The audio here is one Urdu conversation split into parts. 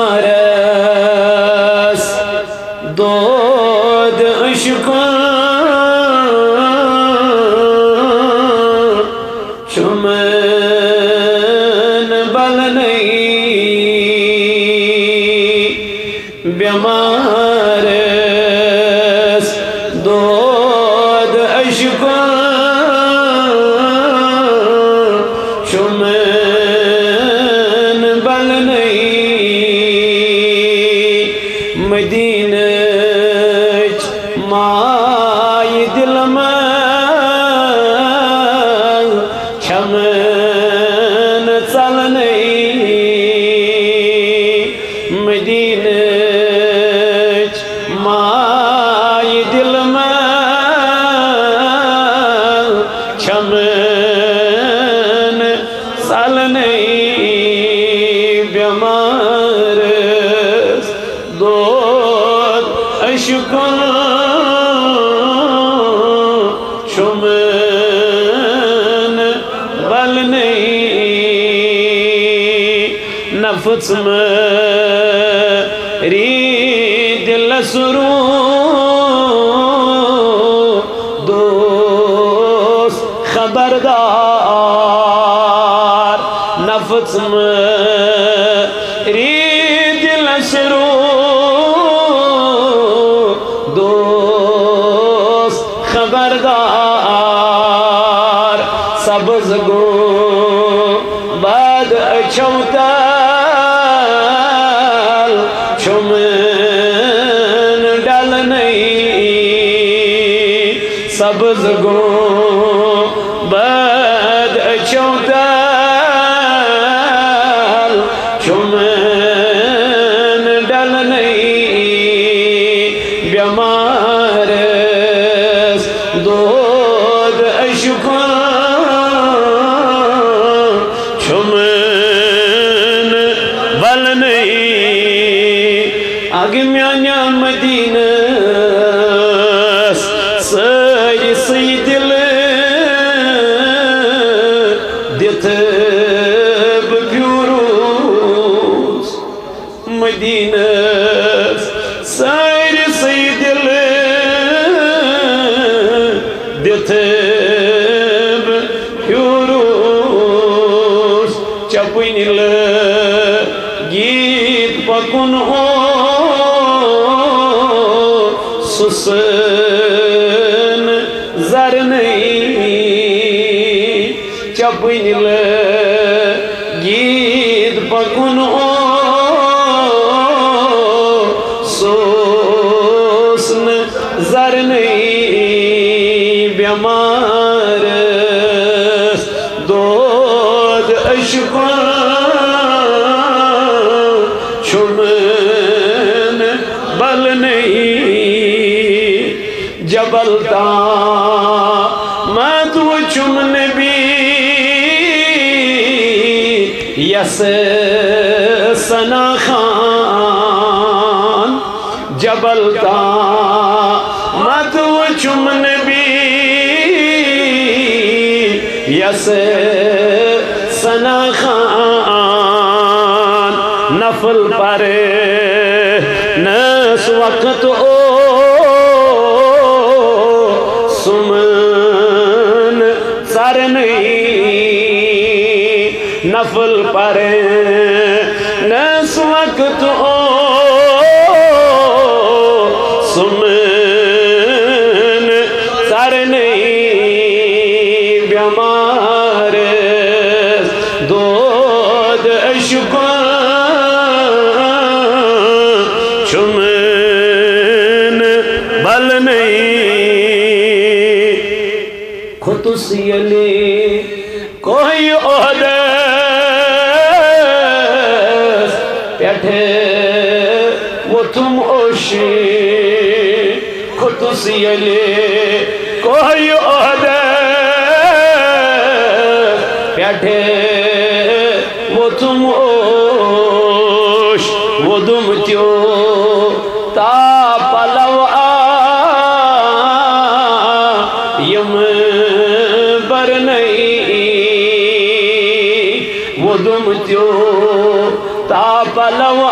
رس دود عشق چمن بل نہیں بیمارس دود عشق چمن بل نہیں مدینچ مائی دل میں چھمن چل نہیں مدینچ مائی دل میں چھمن چل نہیں بیمارس دود عشق چمن بل نہیں نفس میری دل سرو دوست خبردار نفس میری دل سرو دوست خبردار سبز گو باد چوتل چمن ڈل نہیں سبز گو باد چوتل چمن ڈل نہیں بیمارس دود عشق چمن بل نہیں آگے میاں مدینہ سائی سی دل دت بپیوروس مدینہ سائی سی دل دت بپیوروس چپنی گیت پکن ہو سسن زر نہیں چپنی گیت پکن ہو سسن زر نہیں بیمارس دود عشق چمن بل نہیں جبل تامت و چمن بھی یس ثنا خان جبل تامت و چمن بھی یس ثنا خان نفل پر نس وقت او سمن سر نہیں نفل پر نس وقت او سمن سر نہیں بیمارس دود عشق چمن بل نہیں خطوصی علی کوئی عہدس پیٹھے وہ تم اوشی خطوصی علی کوئی عہدس پیٹھے وہ تم اوش وہ دم تیو تا پلو یم بر نہیں وہ دم تیو تا پلو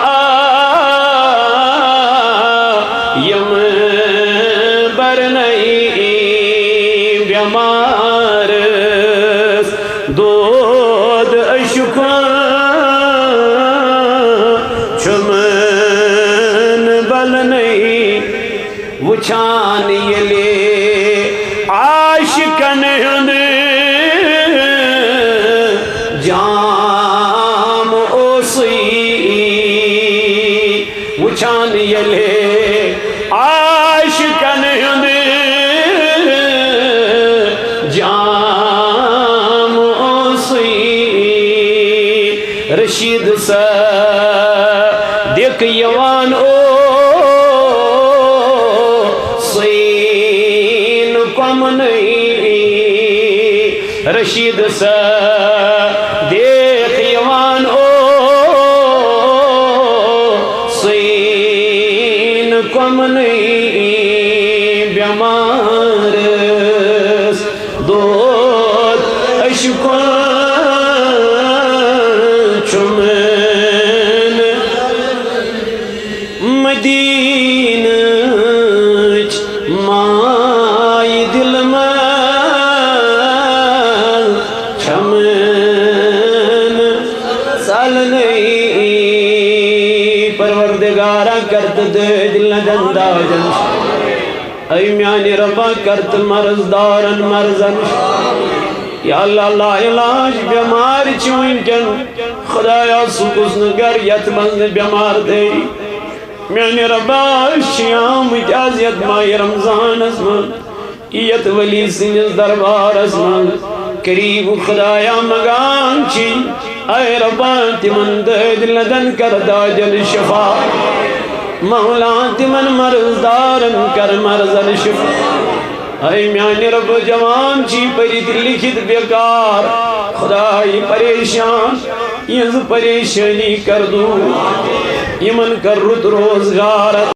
وچھان یلے عاشقن ہند جام اوسی وچھان یلے عاشقن ہند جام اوسی رشید صدیق یوان او سین کمنی رشید صدیق یوان او سین کمنی بیمارس دود اشکن چمن مدینچ مائی دل من چمن سالنی پروردگارہ کرت دل جندہ جنش اے میانی ربا کرت مرز دارن مرزن یا اللہ لا علاج بیمار چوئن کن خدایا سکس نگر یتمن بیمار دے میانی ربا شیام اجازیت مائی رمضان اسمان ایت ولی سنجز دربار اسمان قریب خدایا مگان چی اے ربا تمن دل دن کردا جل شفا مولا تمن مرز دارن کر مرزن شفا اے میانی رب جوان چی پریت لکھت بیکار خدای پریشان یہ پریشانی کر دوں یمن کر رد روزگار